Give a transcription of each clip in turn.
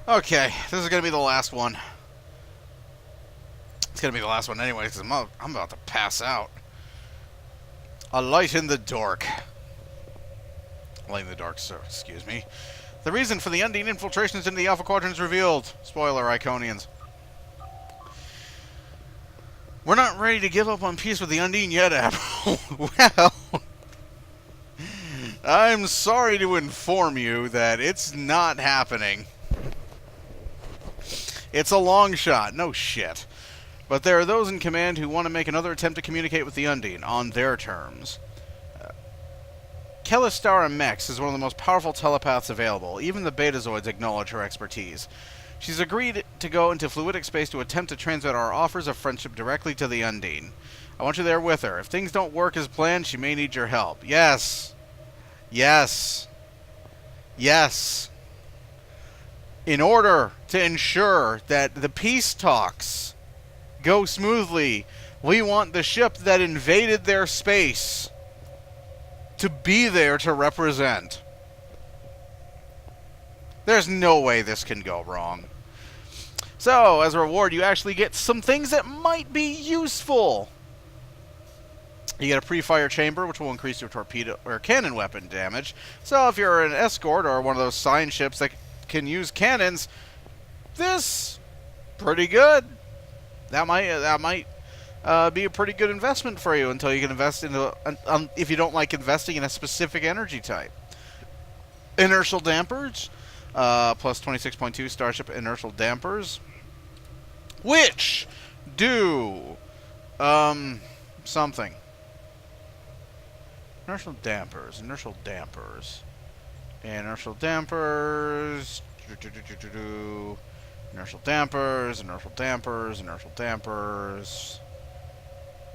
Okay, this is gonna be the last one. It's gonna be the last one anyway, because I'm about to pass out. A light in the dark. Light in the dark, sir. Excuse me. The reason for the Undine infiltrations into the Alpha Quadrant is revealed. Spoiler, Iconians. We're not ready to give up on peace with the Undine yet, Admiral. Well, I'm sorry to inform you that it's not happening. It's a long shot. No shit. But there are those in command who want to make another attempt to communicate with the Undine on their terms. Kelistara Mex is one of the most powerful telepaths available. Even the Betazoids acknowledge her expertise. She's agreed to go into fluidic space to attempt to transmit our offers of friendship directly to the Undine. I want you there with her. If things don't work as planned, she may need your help. Yes. Yes. Yes. In order to ensure that the peace talks go smoothly, we want the ship that invaded their space to be there to represent. There's no way this can go wrong. So, as a reward, you actually get some things that might be useful. You get a pre-fire chamber, which will increase your torpedo or cannon weapon damage. So, if you're an escort or one of those sign ships that can use cannons, this pretty good. That might be a pretty good investment for you until you can invest into if you don't like investing in a specific energy type. Inertial dampers, plus 26.2 Starship inertial dampers, which do something. Inertial dampers, inertial dampers, inertial dampers. Inertial dampers, inertial dampers, inertial dampers.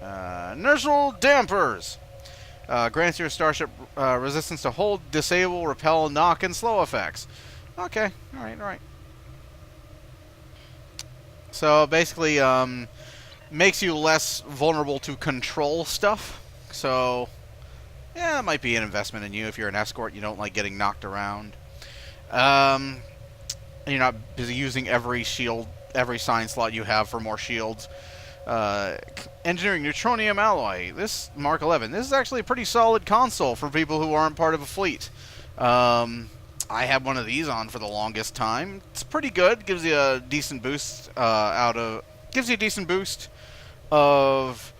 Inertial dampers! Grants your starship resistance to hold, disable, repel, knock, and slow effects. Okay, alright. So basically, makes you less vulnerable to control stuff. So, yeah, it might be an investment in you if you're an escort, you don't like getting knocked around. And you're not busy using every shield, every sign slot you have for more shields. Engineering Neutronium Alloy. This Mark 11. This is actually a pretty solid console for people who aren't part of a fleet. I had one of these on for the longest time. It's pretty good. Gives you a decent boost gives you a decent boost of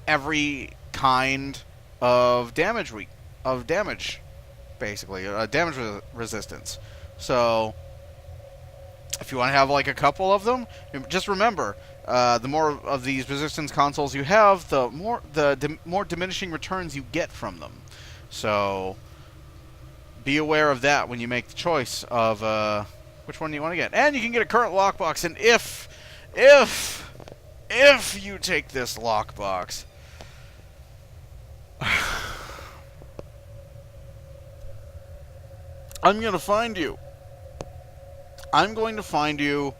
every kind of damage basically damage resistance. So if you want to have like a couple of them, just remember, the more of these resistance consoles you have, the more diminishing returns you get from them. So be aware of that when you make the choice of which one you want to get. And you can get a current lockbox, and if you take this lockbox, I'm going to find you. I'm going to find you,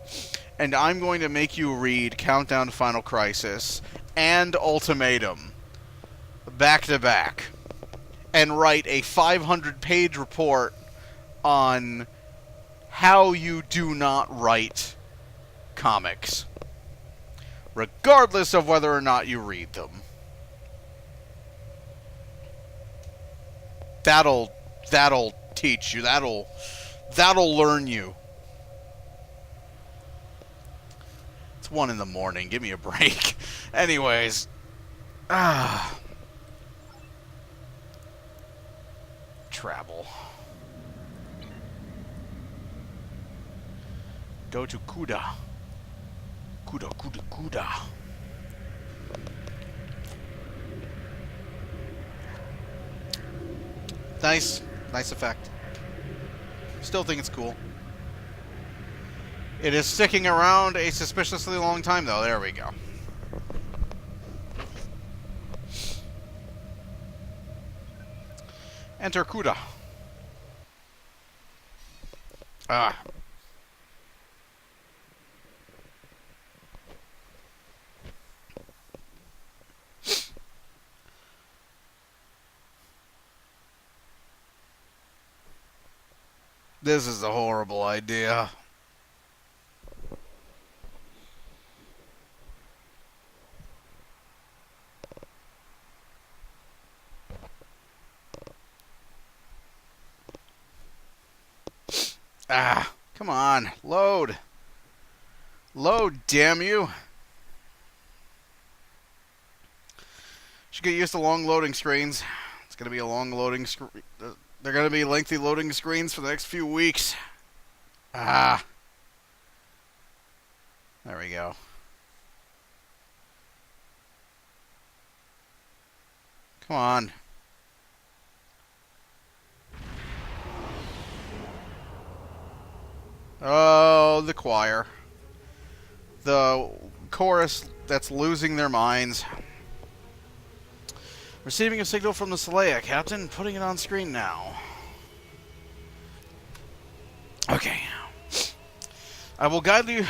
and I'm going to make you read Countdown to Final Crisis and Ultimatum back to back and write a 500-page report on how you do not write comics, regardless of whether or not you read them. That'll teach you. That'll learn you. It's 1 in the morning. Give me a break. Anyways. Travel. Go to Kuda. Kuda. Nice effect. Still think it's cool. It is sticking around a suspiciously long time, though. There we go. Enter Kuda. This is a horrible idea. Ah, come on. Load. Load, damn you. Should get used to long loading screens. It's going to be a long loading screen. They're going to be lengthy loading screens for the next few weeks. Ah. There we go. Come on. Oh, the choir. The chorus that's losing their minds. Receiving a signal from the Saleya, Captain. Putting it on screen now. Okay. I will guide you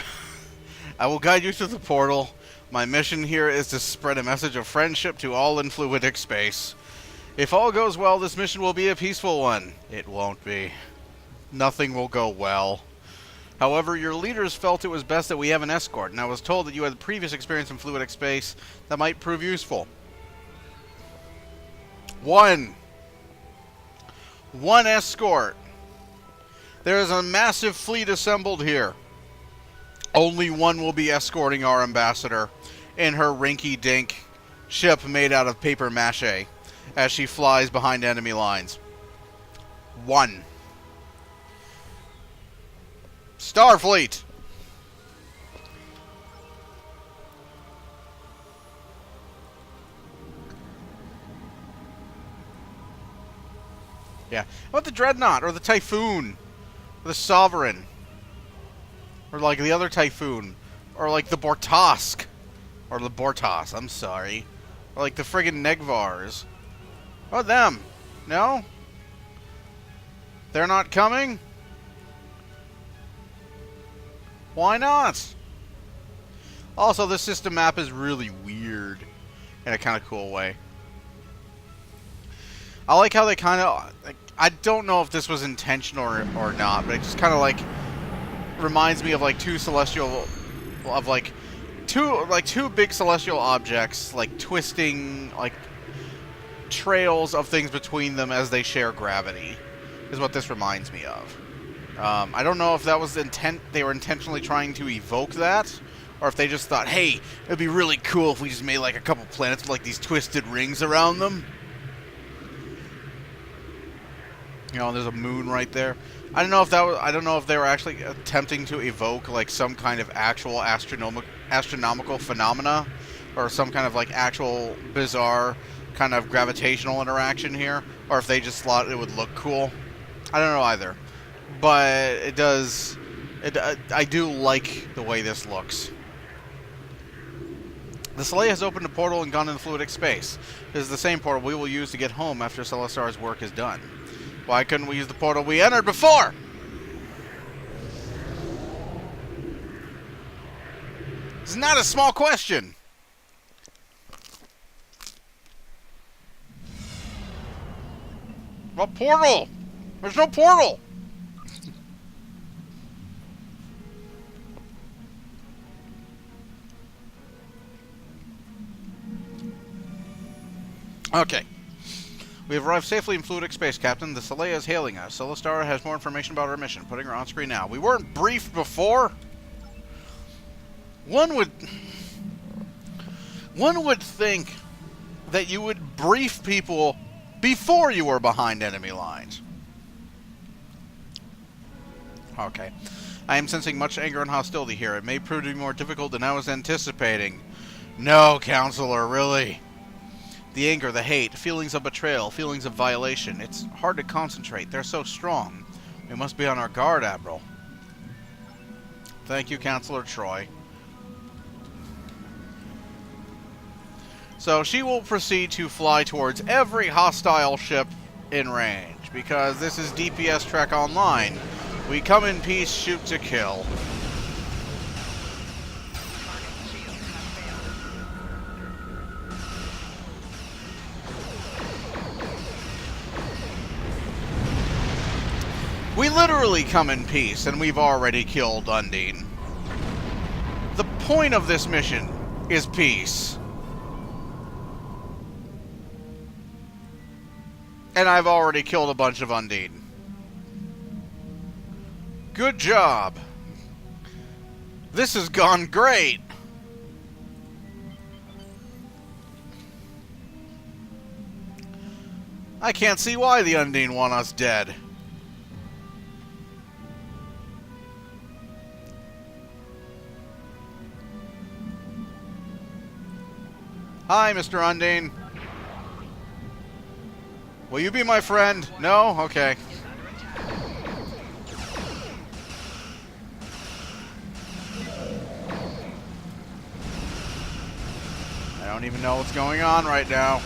through the portal. My mission here is to spread a message of friendship to all in fluidic space. If all goes well, this mission will be a peaceful one. It won't be. Nothing will go well. However, your leaders felt it was best that we have an escort, and I was told that you had previous experience in fluidic space that might prove useful. One escort. There is a massive fleet assembled here. Only one will be escorting our ambassador in her rinky-dink ship made out of paper mache as she flies behind enemy lines. One. Starfleet! Yeah. How about the Dreadnought, or the Typhoon, or the Sovereign, or like the other Typhoon, or like the Bortosk, or the Bortos, I'm sorry, or like the friggin' Negvars. How about them? No? They're not coming? Why not? Also, the system map is really weird in a kind of cool way. I like how they kind of... Like, I don't know if this was intentional or not, but it just kind of like reminds me of like two big celestial objects like twisting like trails of things between them as they share gravity is what this reminds me of. I don't know if that was they were intentionally trying to evoke that, or if they just thought, hey, it'd be really cool if we just made like a couple planets with like these twisted rings around them. You know, there's a moon right there. I don't know if they were actually attempting to evoke like some kind of actual astronomical phenomena, or some kind of like actual bizarre kind of gravitational interaction here, or if they just thought it would look cool. I don't know either. But it does. I do like the way this looks. The Saleya has opened a portal and gone into fluidic space. This is the same portal we will use to get home after Celestar's work is done. Why couldn't we use the portal we entered before? It's not a small question. What portal? There's no portal. Okay. We have arrived safely in fluidic space, Captain. The Saleya is hailing us. Celestar has more information about our mission. Putting her on screen now. We weren't briefed before? One would think that you would brief people before you were behind enemy lines. Okay. I am sensing much anger and hostility here. It may prove to be more difficult than I was anticipating. No, Counselor, really. The anger, the hate, feelings of betrayal, feelings of violation. It's hard to concentrate. They're so strong. We must be on our guard, Admiral. Thank you, Counselor Troy. So she will proceed to fly towards every hostile ship in range, because this is DPS Trek Online. We come in peace, shoot to kill. We literally come in peace, and we've already killed Undine. The point of this mission is peace. And I've already killed a bunch of Undine. Good job. This has gone great. I can't see why the Undine want us dead. Hi, Mr. Undine. Will you be my friend? No? Okay. I don't even know what's going on right now.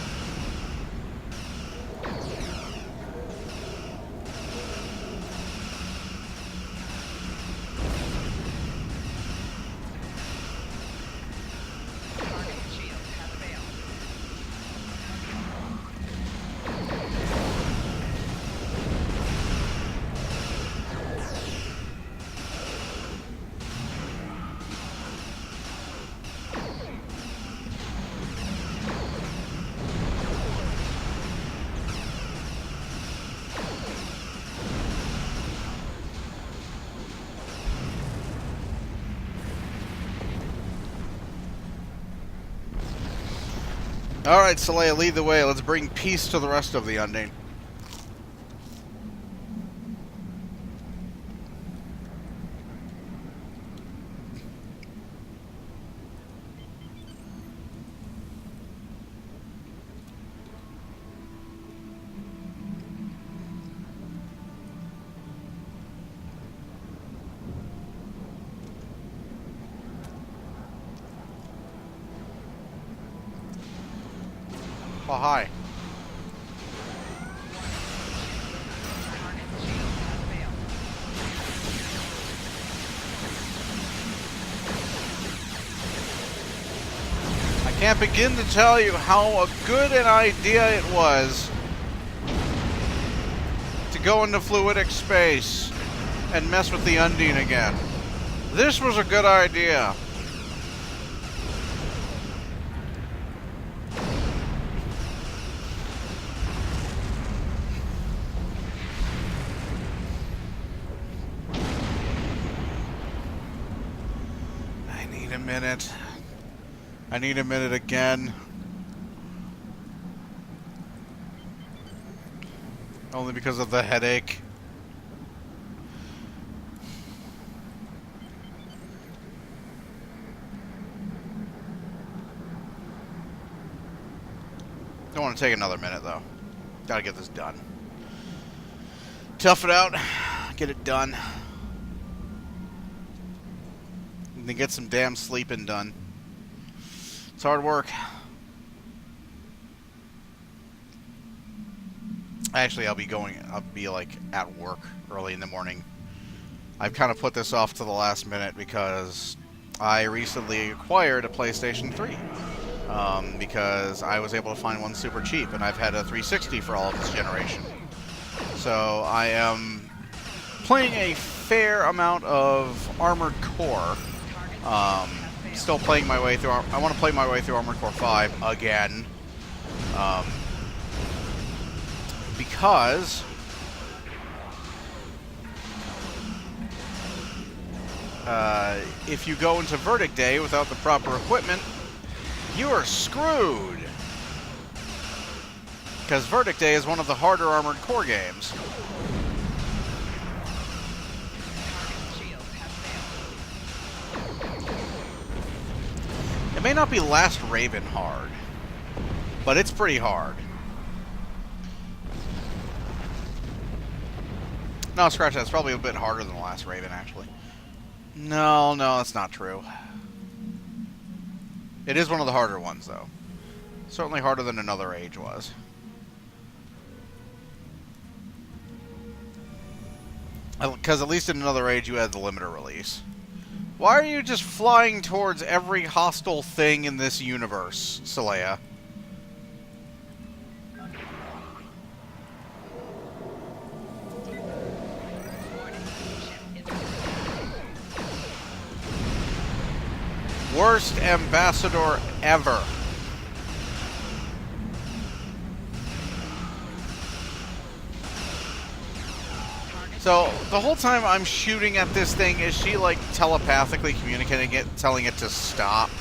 Alright, Saleya, lead the way. Let's bring peace to the rest of the Undine. Oh, hi. I can't begin to tell you how good an idea it was to go into fluidic space and mess with the Undine again. This was a good idea. I need a minute again. Only because of the headache. Don't want to take another minute though. Gotta get this done. Tough it out. Get it done. And then get some damn sleeping done. It's hard work. Actually, I'll be like at work early in the morning. I've kind of put this off to the last minute because I recently acquired a PlayStation 3. Because I was able to find one super cheap, and I've had a 360 for all of this generation. So I am playing a fair amount of Armored Core. Still playing my way through. I want to play my way through Armored Core 5 again, because if you go into Verdict Day without the proper equipment, you are screwed. Because Verdict Day is one of the harder Armored Core games. It may not be Last Raven hard, but it's pretty hard. No, scratch that. It's probably a bit harder than Last Raven, actually. No, that's not true. It is one of the harder ones, though. Certainly harder than Another Age was. Because at least in Another Age, you had the limiter release. Why are you just flying towards every hostile thing in this universe, Saleya? Worst ambassador ever. So, the whole time I'm shooting at this thing, is she, like, telepathically communicating it, telling it to stop?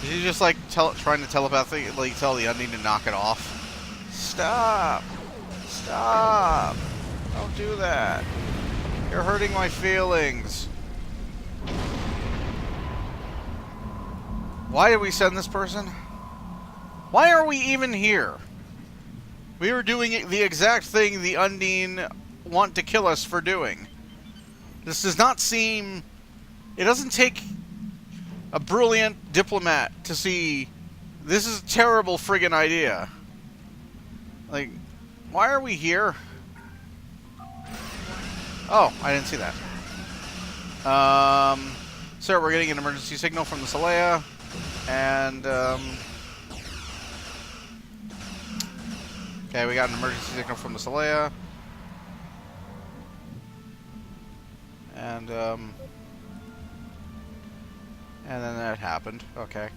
Is she just, like, trying to telepathically tell the Undine to knock it off? Stop! Stop! Don't do that. You're hurting my feelings. Why did we send this person? Why are we even here? We were doing the exact thing the Undine want to kill us for doing. This does not seem... It doesn't take a brilliant diplomat to see this is a terrible friggin' idea. Like, why are we here? Oh, I didn't see that. Sir, we're getting an emergency signal from the Saleya. And, okay, we got an emergency signal from the Saleya. And then that happened. Okay.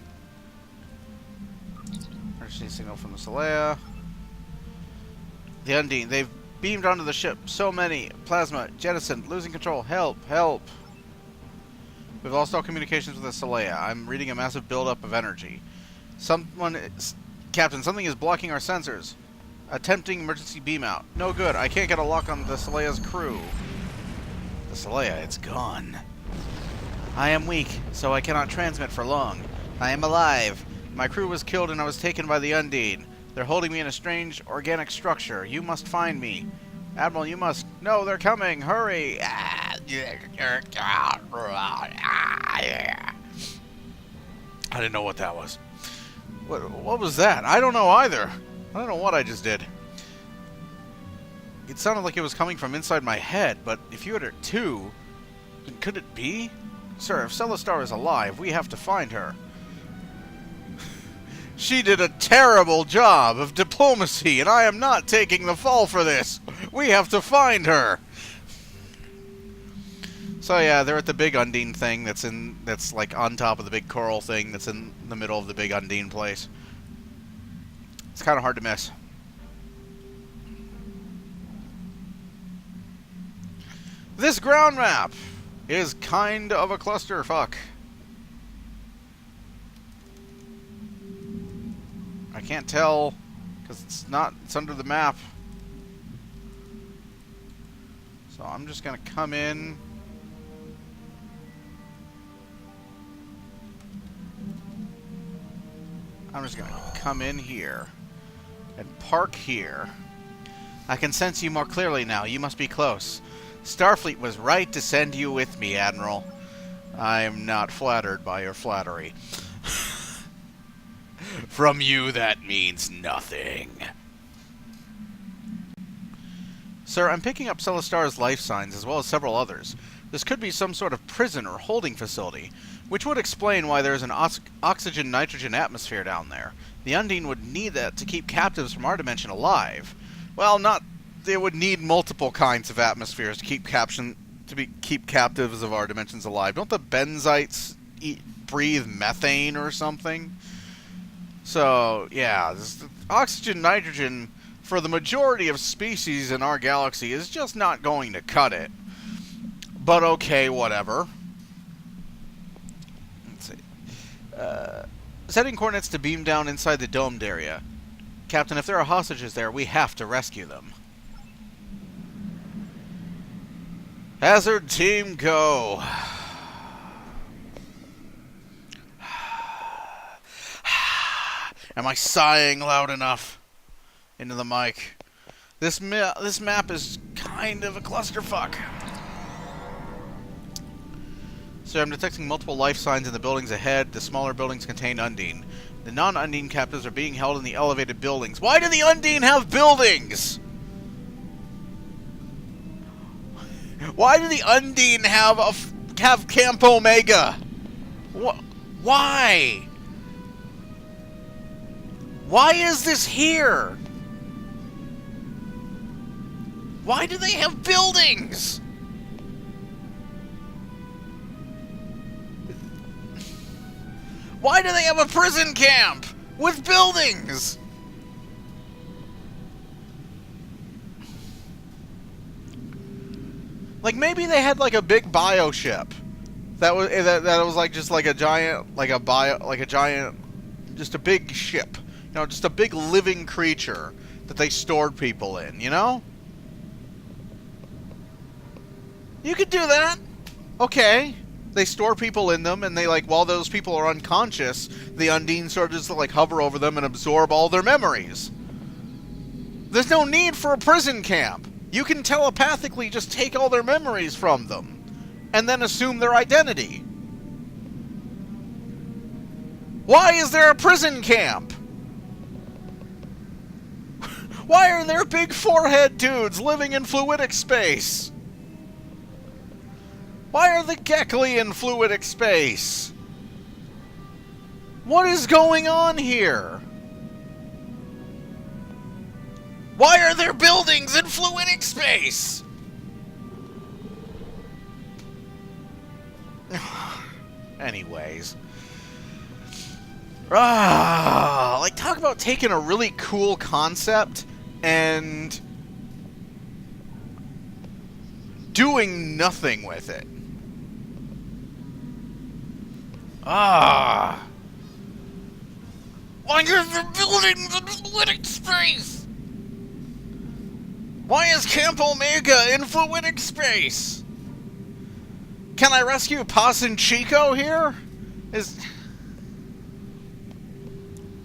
Emergency signal from the Saleya. The Undine, they've beamed onto the ship. So many. Plasma, jettisoned, losing control. Help, help. We've lost all communications with the Saleya. I'm reading a massive buildup of energy. Captain, something is blocking our sensors. Attempting emergency beam out. No good. I can't get a lock on the Saleya's crew. The Saleya, it's gone. I am weak, so I cannot transmit for long. I am alive. My crew was killed and I was taken by the Undine. They're holding me in a strange organic structure. You must find me. Admiral, you must... No, they're coming. Hurry. I didn't know what that was. What was that? I don't know either. I don't know what I just did. It sounded like it was coming from inside my head, but if you heard it too, then could it be? Sir, if Celestar is alive, we have to find her. She did a terrible job of diplomacy, and I am not taking the fall for this. We have to find her. So yeah, they're at the big Undine thing that's like on top of the big coral thing that's in the middle of the big Undine place. It's kind of hard to miss. This ground map is kind of a clusterfuck. I can't tell because it's under the map. So I'm just gonna come in. I'm just gonna come in here and park here. I can sense you more clearly now. You must be close. Starfleet was right to send you with me, Admiral. I am not flattered by your flattery. From you, that means nothing. Sir, I'm picking up Celestar's life signs as well as several others. This could be some sort of prison or holding facility, which would explain why there's an oxygen-nitrogen atmosphere down there. The Undine would need that to keep captives from our dimension alive. Well, they would need multiple kinds of atmospheres to keep captives of our dimensions alive. Don't the benzites breathe methane or something? So, yeah, oxygen-nitrogen for the majority of species in our galaxy is just not going to cut it. But okay, whatever. Let's see. Setting coordinates to beam down inside the domed area. Captain, if there are hostages there, we have to rescue them. Hazard team, go. Am I sighing loud enough into the mic? This map is kind of a clusterfuck. So I'm detecting multiple life signs in the buildings ahead. The smaller buildings contain Undine. The non-Undine captives are being held in the elevated buildings. Why do the Undine have buildings? Why do the Undine have Camp Omega? Why? Why is this here? Why do they have buildings? Why do they have a prison camp with buildings? Like maybe they had like a big bioship that was like just like a giant just a big ship, you know, just a big living creature that they stored people in, you know? You could do that. Okay. They store people in them, and they, like, while those people are unconscious, the Undine sort of just, like, hover over them and absorb all their memories. There's no need for a prison camp. You can telepathically just take all their memories from them, and then assume their identity. Why is there a prison camp? Why are there big forehead dudes living in fluidic space? Why are the Gekli in fluidic space? What is going on here? Why are there buildings in fluidic space? Anyways. Like, talk about taking a really cool concept and doing nothing with it. Why are there buildings in fluidic space? Why is Camp Omega in fluidic space? Can I rescue Paz and Chico here?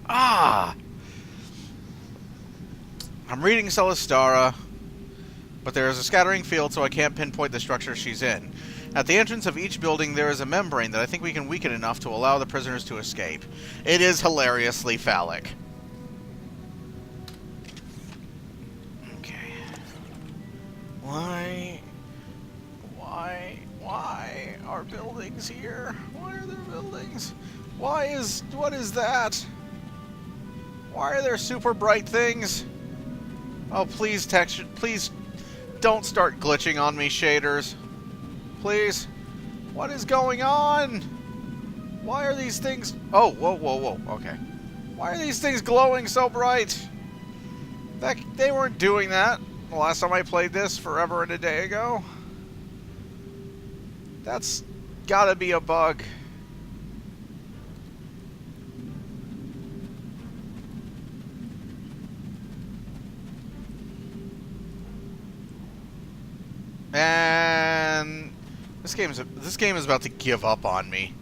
I'm reading Celestara, but there is a scattering field, so I can't pinpoint the structure she's in. At the entrance of each building, there is a membrane that I think we can weaken enough to allow the prisoners to escape. It is hilariously phallic. Okay. Why are buildings here? Why are there buildings? What is that? Why are there super bright things? Oh, please don't start glitching on me, shaders. Please. What is going on? Why are these things... Oh, whoa. Okay. Why are these things glowing so bright? They weren't doing that the last time I played this forever and a day ago. That's gotta be a bug. And this game is about to give up on me.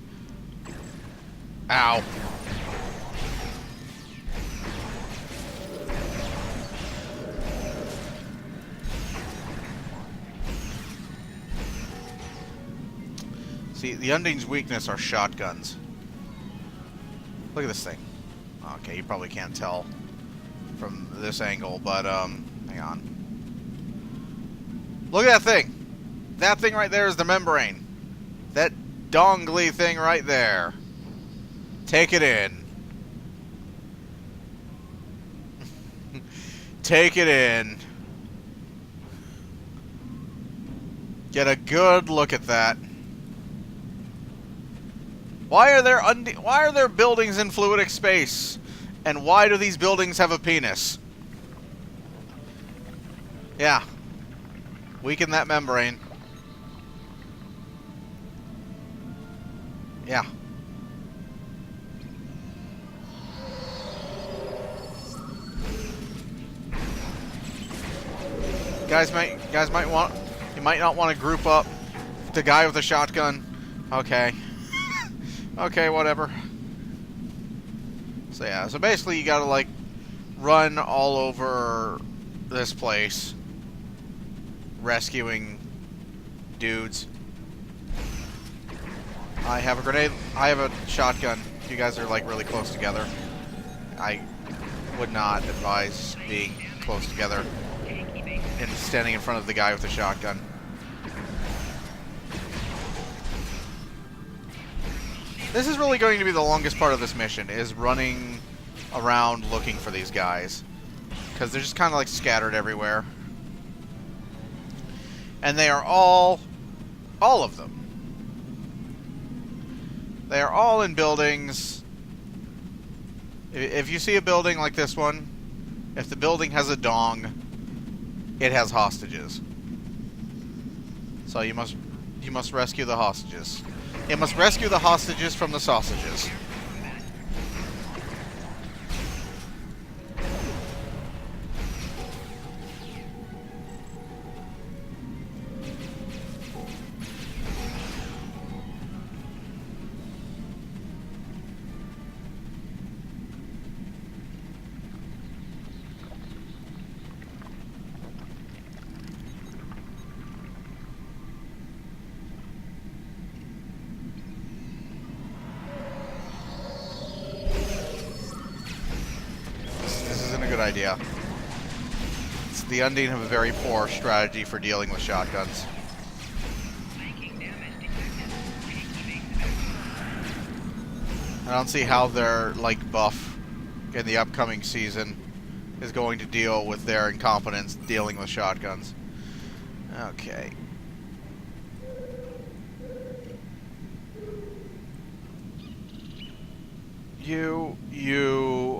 Ow. See, the Undine's weakness are shotguns. Look at this thing. Okay, you probably can't tell from this angle, but hang on. Look at that thing. That thing right there is the membrane. That dongly thing right there. Take it in. Take it in. Get a good look at that. Why are there buildings in fluidic space? And why do these buildings have a penis? Yeah. Weaken that membrane. Yeah. You might not want to group up the guy with the shotgun. Okay. Okay, whatever. So yeah, so basically you gotta like run all over this place rescuing dudes. I have a grenade. I have a shotgun. You guys are like really close together. I would not advise being close together and standing in front of the guy with the shotgun. This is really going to be the longest part of this mission, is running around looking for these guys. Because they're just kind of like scattered everywhere. And they are all of them. They are all in buildings If you see a building like this one, if the building has a dong, it has hostages. So you must rescue the hostages. It must rescue the hostages from the sausages. Idea. The Undine have a very poor strategy for dealing with shotguns. I don't see how their buff in the upcoming season is going to deal with their incompetence dealing with shotguns. Okay.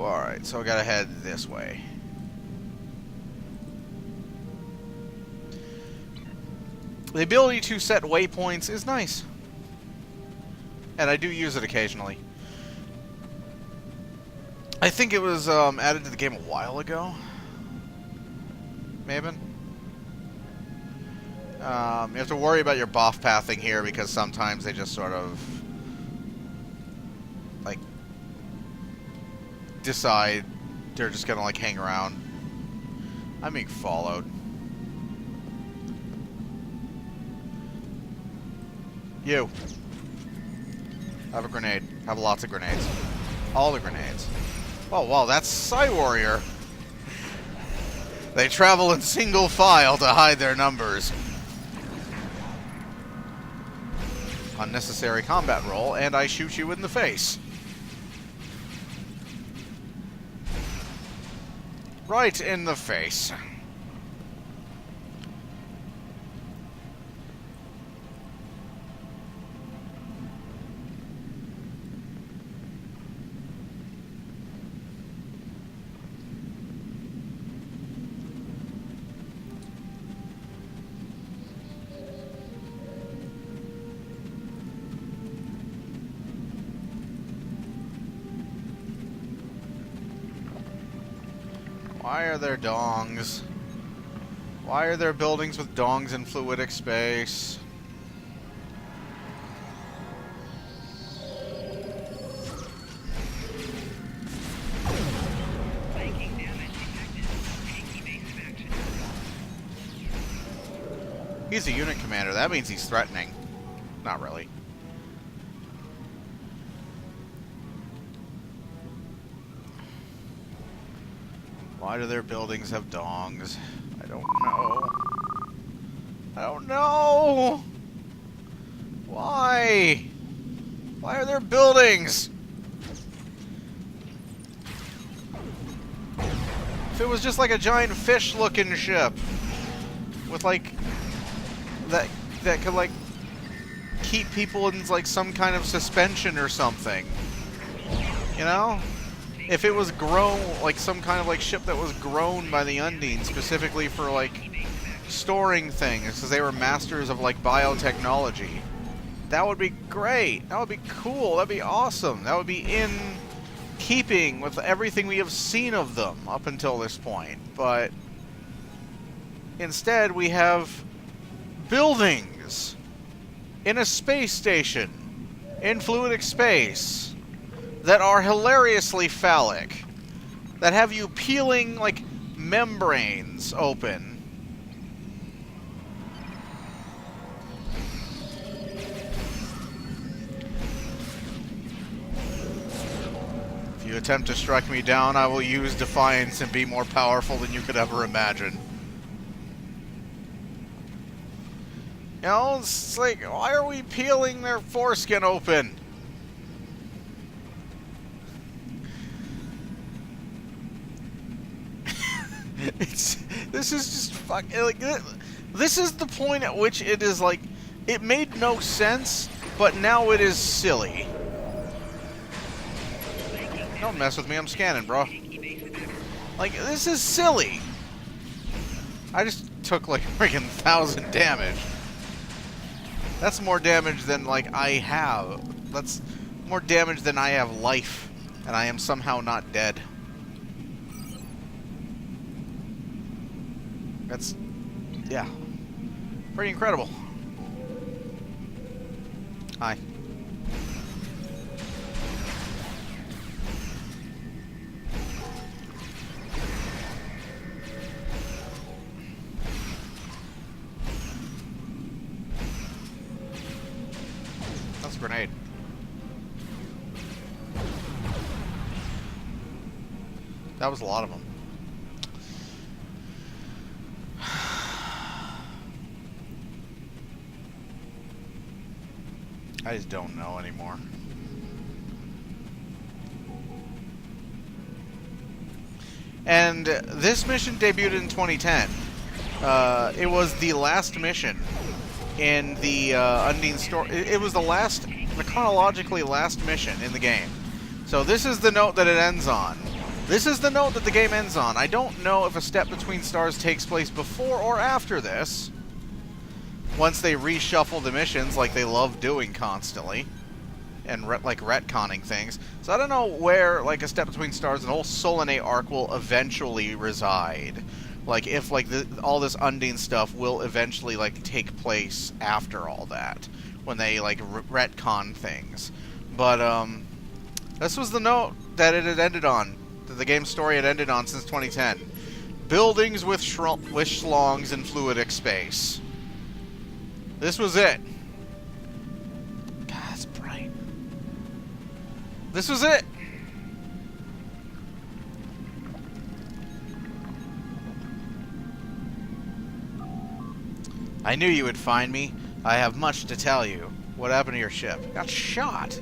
Alright, so I gotta head this way. The ability to set waypoints is nice. And I do use it occasionally. I think it was added to the game a while ago. Maybe. You have to worry about your buff pathing here because sometimes they just sort of decide they're just gonna hang around. I'm being followed. You. Have a grenade. Have lots of grenades. All the grenades. Oh, wow, that's Psy-Warrior. They travel in single file to hide their numbers. Unnecessary combat roll, and I shoot you in the face. Right in the face. Why are there dongs? Why are there buildings with dongs in fluidic space? He's a unit commander. That means he's threatening. Not really. Why do their buildings have dongs? I don't know. I don't know! Why? Why are there buildings? If it was just a giant fish-looking ship with that could keep people in some kind of suspension or something, you know? If it was grown, some kind of ship that was grown by the Undine specifically for storing things, because they were masters of biotechnology, that would be great. That would be cool. That'd be awesome. That would be in keeping with everything we have seen of them up until this point. But instead, we have buildings in a space station in fluidic space that are hilariously phallic, that have you peeling membranes open. If you attempt to strike me down, I will use Defiance and be more powerful than you could ever imagine. You know, it's why are we peeling their foreskin open? This is just this is the point at which it is it made no sense, but now it is silly. Don't mess with me, I'm scanning, bro. Like, this is silly. I just took, like, freaking 1,000 damage. That's more damage than, like, I have. That's more damage than I have life. And I am somehow not dead. That's, yeah, pretty incredible. Hi. That's a grenade. That was a lot of them. I just don't know anymore. And this mission debuted in 2010. It was the last mission in the Undine story. It was the chronologically last mission in the game. So this is the note that it ends on. This is the note that the game ends on. I don't know if A Step Between Stars takes place before or after this. Once they reshuffle the missions like they love doing constantly. And like retconning things. So I don't know where like A Step Between Stars and the whole Solanate arc will eventually reside. Like if like all this Undine stuff will eventually like take place after all that. When they like retcon things. But this was the note that it had ended on. That the game's story had ended on since 2010. Buildings with schlongs in fluidic space. This was it. God, it's bright. This was it. I knew you would find me. I have much to tell you. What happened to your ship? Got shot.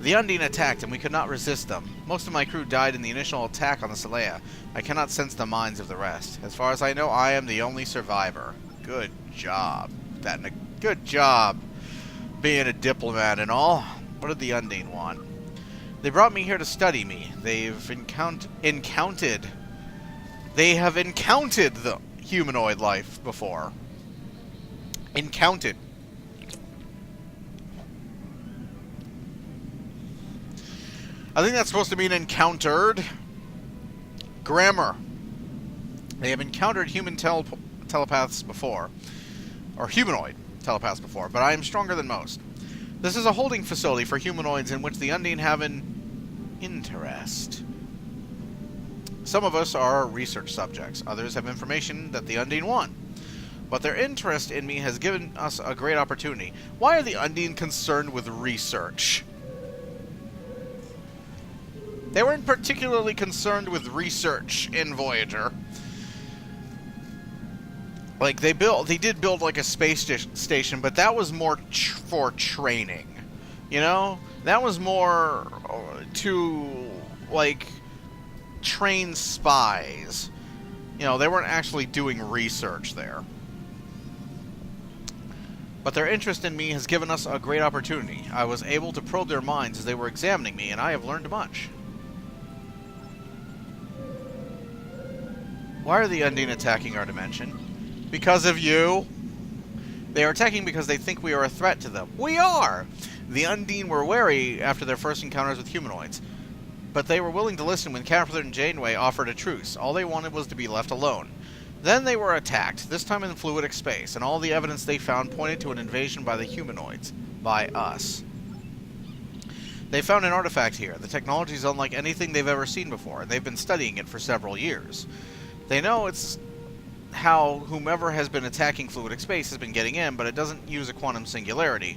The Undine attacked and we could not resist them. Most of my crew died in the initial attack on the Celea. I cannot sense the minds of the rest. As far as I know, I am the only survivor. Good job. Good job being a diplomat and all. What did the Undine want? They brought me here to study me. They have encountered the humanoid life before. Encountered. I think that's supposed to mean encountered. Grammar. They have encountered human telepaths before. Or humanoid telepaths before, but I am stronger than most. This is a holding facility for humanoids in which the Undine have an interest. Some of us are research subjects. Others have information that the Undine want. But their interest in me has given us a great opportunity. Why are the Undine concerned with research? They weren't particularly concerned with research in Voyager. Like, they did build, like, a space station, but that was more for training. You know? That was more to, like, train spies. You know, they weren't actually doing research there. But their interest in me has given us a great opportunity. I was able to probe their minds as they were examining me, and I have learned much. Why are the Undine attacking our dimension? Because of you. They are attacking because they think we are a threat to them. We are! The Undine were wary after their first encounters with humanoids. But they were willing to listen when Caterpillar and Janeway offered a truce. All they wanted was to be left alone. Then they were attacked, this time in fluidic space, and all the evidence they found pointed to an invasion by the humanoids. By us. They found an artifact here. The technology is unlike anything they've ever seen before, and they've been studying it for several years. They know it's how whomever has been attacking fluidic space has been getting in, but it doesn't use a quantum singularity.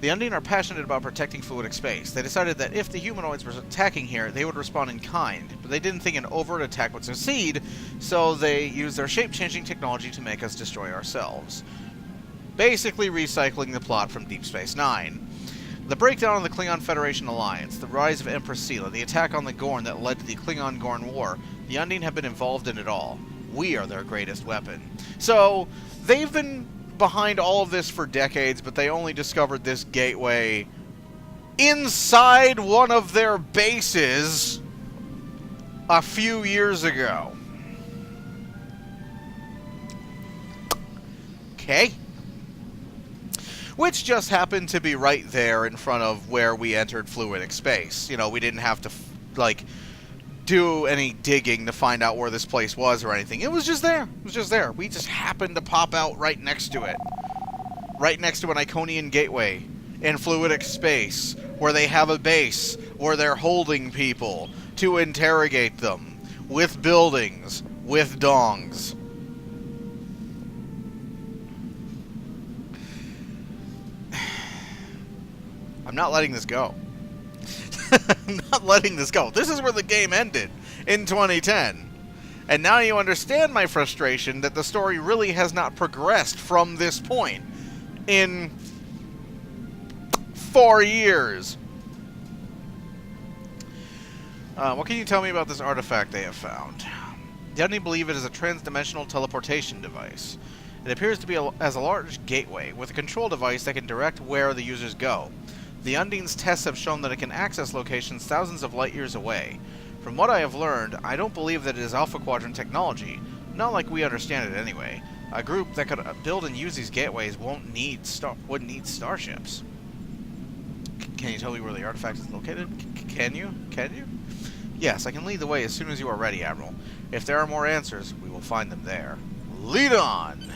The Undine are passionate about protecting fluidic space. They decided that if the humanoids were attacking here, they would respond in kind, but they didn't think an overt attack would succeed, so they used their shape-changing technology to make us destroy ourselves. Basically recycling the plot from Deep Space Nine. The breakdown of the Klingon Federation alliance, the rise of Empress Sela, the attack on the Gorn that led to the Klingon-Gorn War, the Undine have been involved in it all. We are their greatest weapon. So, they've been behind all of this for decades, but they only discovered this gateway inside one of their bases a few years ago. Okay. Which just happened to be right there in front of where we entered fluidic space. You know, we didn't have to, like, do any digging to find out where this place was or anything. It was just there. It was just there. We just happened to pop out right next to it. Right next to an Iconian gateway in fluidic space, where they have a base where they're holding people to interrogate them with buildings, with dongs. I'm not letting this go. I'm not letting this go. This is where the game ended in 2010. And now you understand my frustration that the story really has not progressed from this point in 4 years. What can you tell me about this artifact they have found? The Undine believe it is a transdimensional teleportation device. It appears to be as a large gateway with a control device that can direct where the users go. The Undine's tests have shown that it can access locations thousands of light years away. From what I have learned, I don't believe that it is Alpha Quadrant technology, not like we understand it anyway. A group that could build and use these gateways wouldn't need starships. Can you tell me where the artifact is located? Can you? Can you? Yes, I can lead the way as soon as you are ready, Admiral. If there are more answers, we will find them there. Lead on!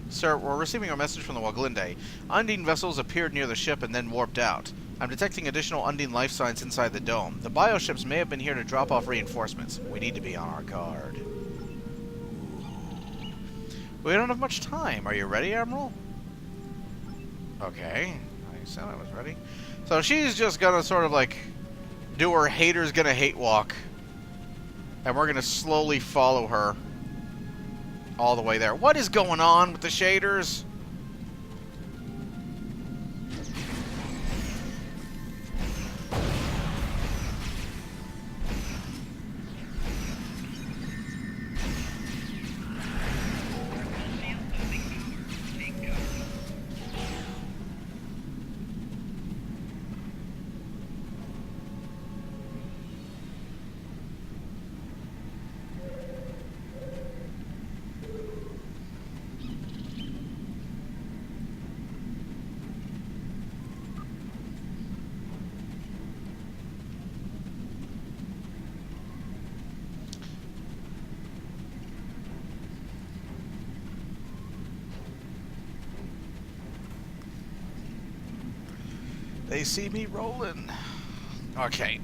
Sir, we're receiving a message from the Waglinde. Undine vessels appeared near the ship and then warped out. I'm detecting additional Undine life signs inside the dome. The bioships may have been here to drop off reinforcements. We need to be on our guard. We don't have much time. Are you ready, Admiral? Okay. I said I was ready. So she's just gonna sort of like do her haters gonna hate walk. And we're gonna slowly follow her all the way there. What is going on with the shaders? They see me rolling. Okay.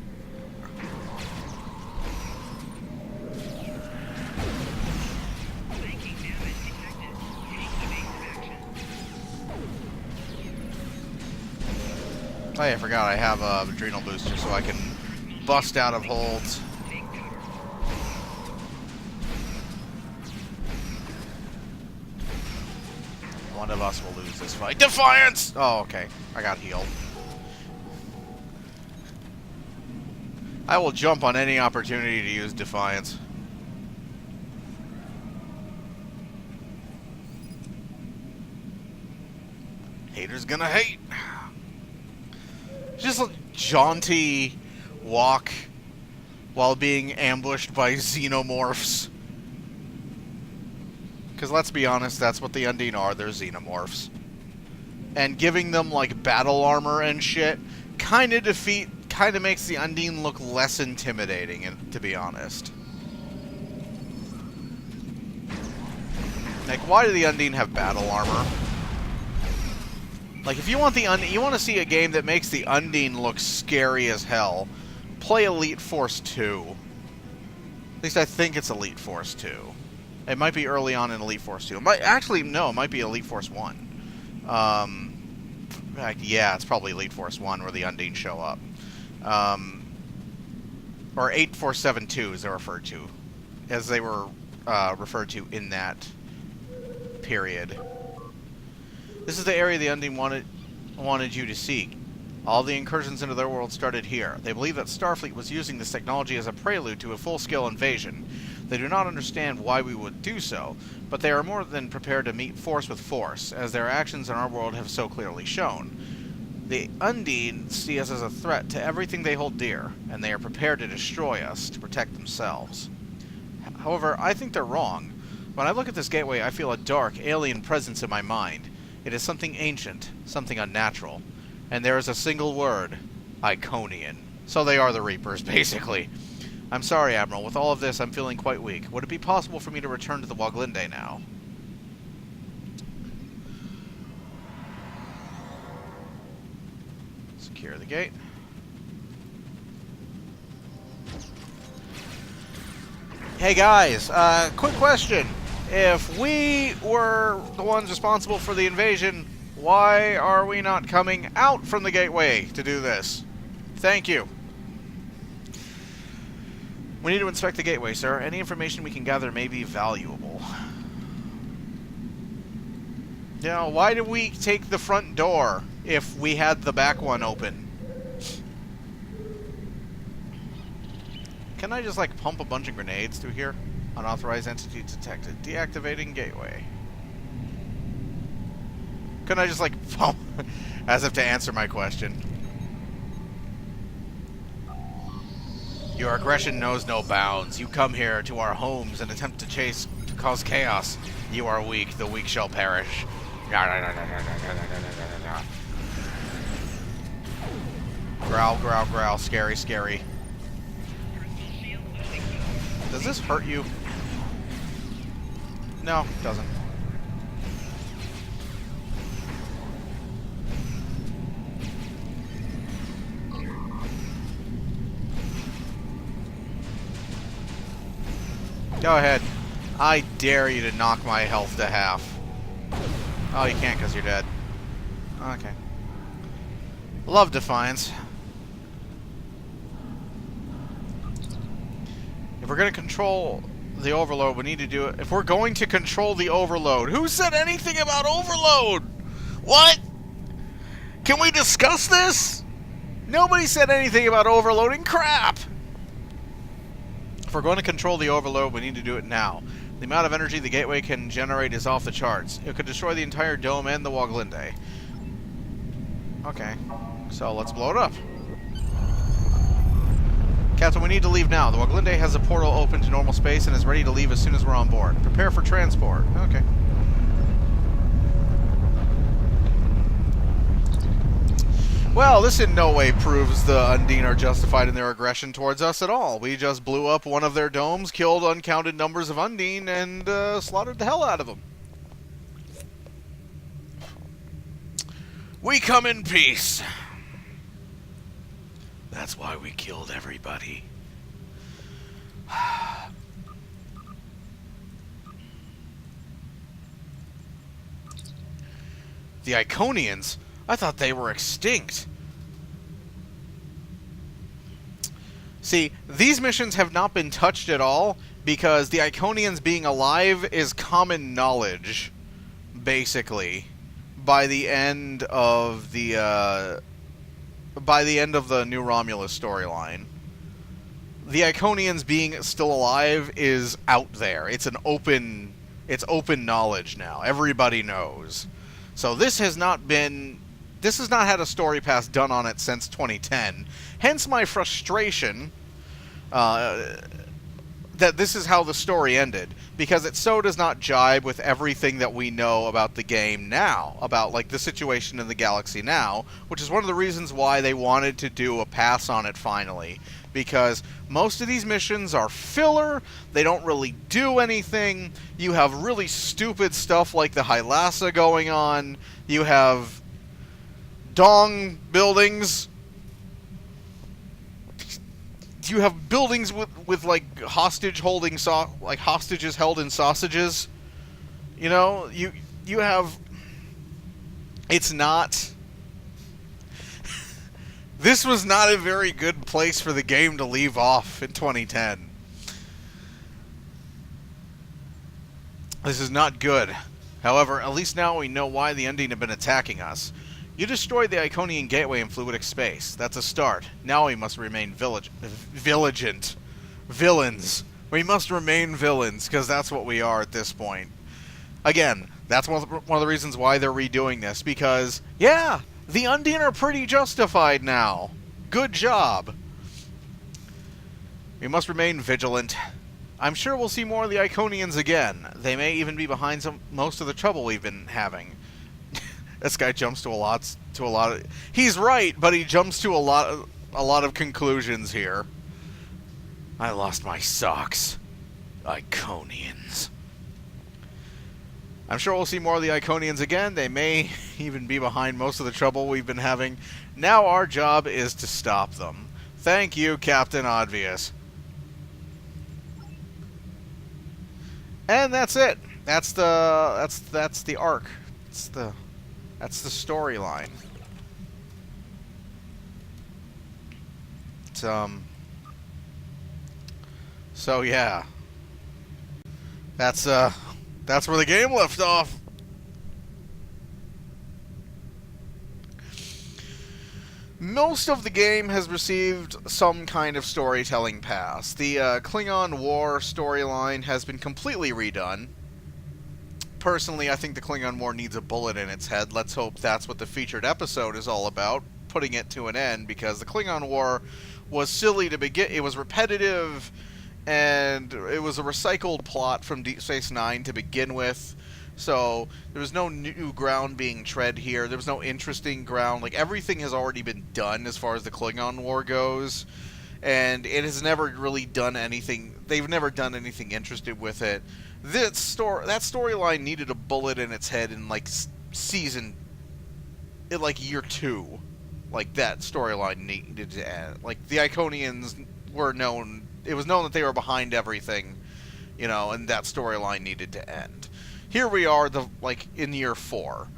Oh yeah, I forgot I have a adrenal booster so I can bust out of holds. One of us will lose this fight. Defiance! Oh, okay. I got healed. I will jump on any opportunity to use Defiance. Haters gonna hate. Just a jaunty walk while being ambushed by xenomorphs. Because let's be honest, that's what the Undine are. They're xenomorphs. And giving them like battle armor and shit kind of makes the Undine look less intimidating, to be honest. Like, why do the Undine have battle armor? Like, if you want you want to see a game that makes the Undine look scary as hell, play Elite Force 2. At least I think it's Elite Force 2. It might be early on in Elite Force 2. It might be Elite Force 1. Yeah, it's probably Elite Force 1 where the Undine show up. Or 8472 as they're referred to. As they were referred to in that period. This is the area the Undine wanted you to seek. All the incursions into their world started here. They believe that Starfleet was using this technology as a prelude to a full-scale invasion. They do not understand why we would do so, but they are more than prepared to meet force with force, as their actions in our world have so clearly shown. The Undine see us as a threat to everything they hold dear, and they are prepared to destroy us to protect themselves. However, I think they're wrong. When I look at this gateway, I feel a dark, alien presence in my mind. It is something ancient, something unnatural. And there is a single word: Iconian. So they are the Reapers, basically. I'm sorry, Admiral. With all of this, I'm feeling quite weak. Would it be possible for me to return to the Woglinde now? Secure the gate. Hey guys, quick question. If we were the ones responsible for the invasion, why are we not coming out from the gateway to do this? Thank you. We need to inspect the gateway, sir. Any information we can gather may be valuable. You know, why did we take the front door if we had the back one open? Can I just, like, pump a bunch of grenades through here? Unauthorized entity detected. Deactivating gateway. Couldn't I just, like, pump? As if to answer my question. Your aggression knows no bounds. You come here to our homes and attempt to cause chaos. You are weak. The weak shall perish. Growl, growl, growl. Scary, scary. Does this hurt you? No, it doesn't. Go ahead. I dare you to knock my health to half. Oh, you can't because you're dead. Okay. Love Defiance. If we're going to control the overload, we need to do it. If we're going to control the overload, who said anything about overload? What? Can we discuss this? Nobody said anything about overloading crap. If we're going to control the overload, we need to do it now. The amount of energy the gateway can generate is off the charts. It could destroy the entire dome and the Woglinde. Okay, so let's blow it up. Captain, we need to leave now. The Woglinde has a portal open to normal space and is ready to leave as soon as we're on board. Prepare for transport. Okay. Well, this in no way proves the Undine are justified in their aggression towards us at all. We just blew up one of their domes, killed uncounted numbers of Undine, and slaughtered the hell out of them. We come in peace. That's why we killed everybody. The Iconians? I thought they were extinct. See, these missions have not been touched at all because the Iconians being alive is common knowledge, basically, by the end of the New Romulus storyline. The Iconians being still alive is out there. It's open knowledge now. Everybody knows. So this has not had a story pass done on it since 2010. Hence my frustration that this is how the story ended. Because it so does not jibe with everything that we know about the game now. About, like, the situation in the galaxy now. Which is one of the reasons why they wanted to do a pass on it finally. Because most of these missions are filler. They don't really do anything. You have really stupid stuff like the Hylassa going on. You have dong buildings. You have buildings with like hostages held in sausages. You know, you have. It's not. This was not a very good place for the game to leave off in 2010. This is not good. However, at least now we know why the Undine have been attacking us. You destroyed the Iconian gateway in fluidic space. That's a start. Now we must remain vigilant. Villains. We must remain villains, because that's what we are at this point. Again, that's one of the reasons why they're redoing this, because, yeah, The Undine are pretty justified now. Good job. We must remain vigilant. I'm sure we'll see more of the Iconians again. They may even be behind most of the trouble we've been having. This guy jumps to a lot of... He's right, but he jumps to a lot of conclusions here. I lost my socks. Iconians. I'm sure we'll see more of the Iconians again. They may even be behind most of the trouble we've been having. Now our job is to stop them. Thank you, Captain Obvious. And that's it. That's the arc. That's the storyline. So yeah. That's where the game left off. Most of the game has received some kind of storytelling pass. The Klingon War storyline has been completely redone. Personally, I think the Klingon War needs a bullet in its head. Let's hope that's what the featured episode is all about, putting it to an end, because the Klingon War was silly to begin. It was repetitive, and it was a recycled plot from Deep Space Nine to begin with. So there was no new ground being tread here. There was no interesting ground. Like, everything has already been done as far as the Klingon War goes, and it has never really done anything. They've never done anything interesting with it. That storyline needed a bullet in its head in like year 2. Like, that storyline needed to end. Like, the Iconians were known. It was known that they were behind everything, and that storyline needed to end. Here we are, in year 4,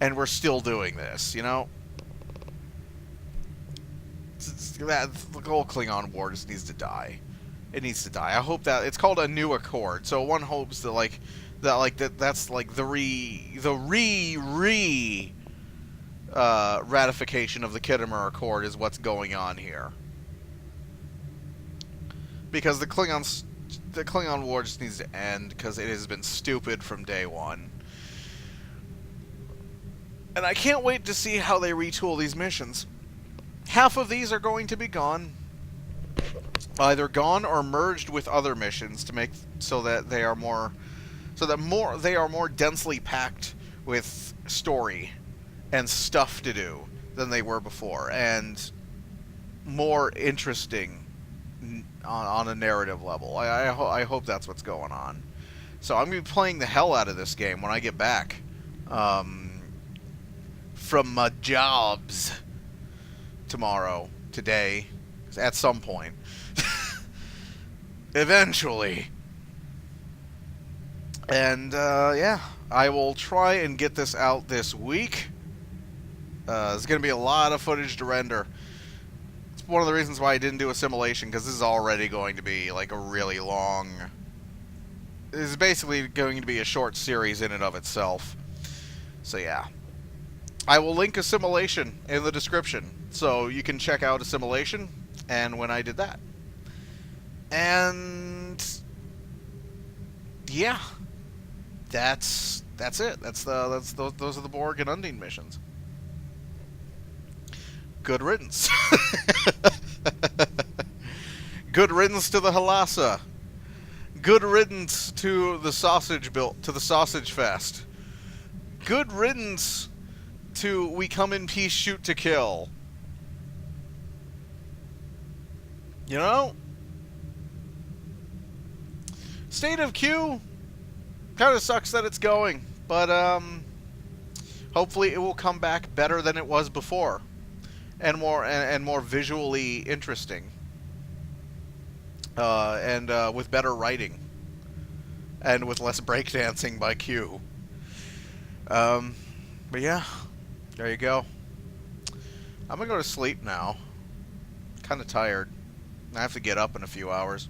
and we're still doing this, The whole Klingon War just needs to die. It needs to die. I hope that it's called a new accord. So one hopes that that's the ratification of the Khitomer Accord is what's going on here. Because the Klingon War just needs to end, because it has been stupid from day one. And I can't wait to see how they retool these missions. Half of these are going to be gone. Either gone or merged with other missions to make so that they are more densely packed with story and stuff to do than they were before, and more interesting on a narrative level. I hope that's what's going on. So I'm going to be playing the hell out of this game when I get back from my jobs today, at some point. Eventually. And, yeah, I will try and get this out this week. There's going to be a lot of footage to render. It's one of the reasons why I didn't do assimilation, because this is already going to be, like, a really long... This is basically going to be a short series in and of itself. So, yeah. I will link assimilation in the description, so you can check out assimilation and when I did that. And yeah, that's it. Those are the Borg and Undine missions. Good riddance. Good riddance to the Halassa. Good riddance to the sausage fest. Good riddance to we come in peace, shoot to kill. State of Q kind of sucks that it's going, but hopefully it will come back better than it was before, and more visually interesting, and with better writing, and with less breakdancing by Q. But yeah, there you go. I'm gonna go to sleep now. Kind of tired. I have to get up in a few hours.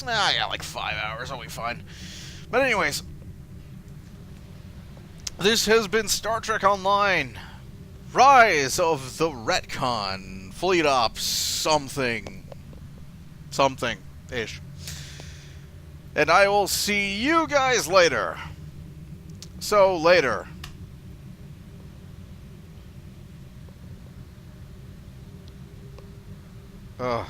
Yeah, like 5 hours. I'll be fine. But anyways, this has been Star Trek Online. Rise of the Retcon. Fleet Ops something. Something-ish. And I will see you guys later. So later. Ugh.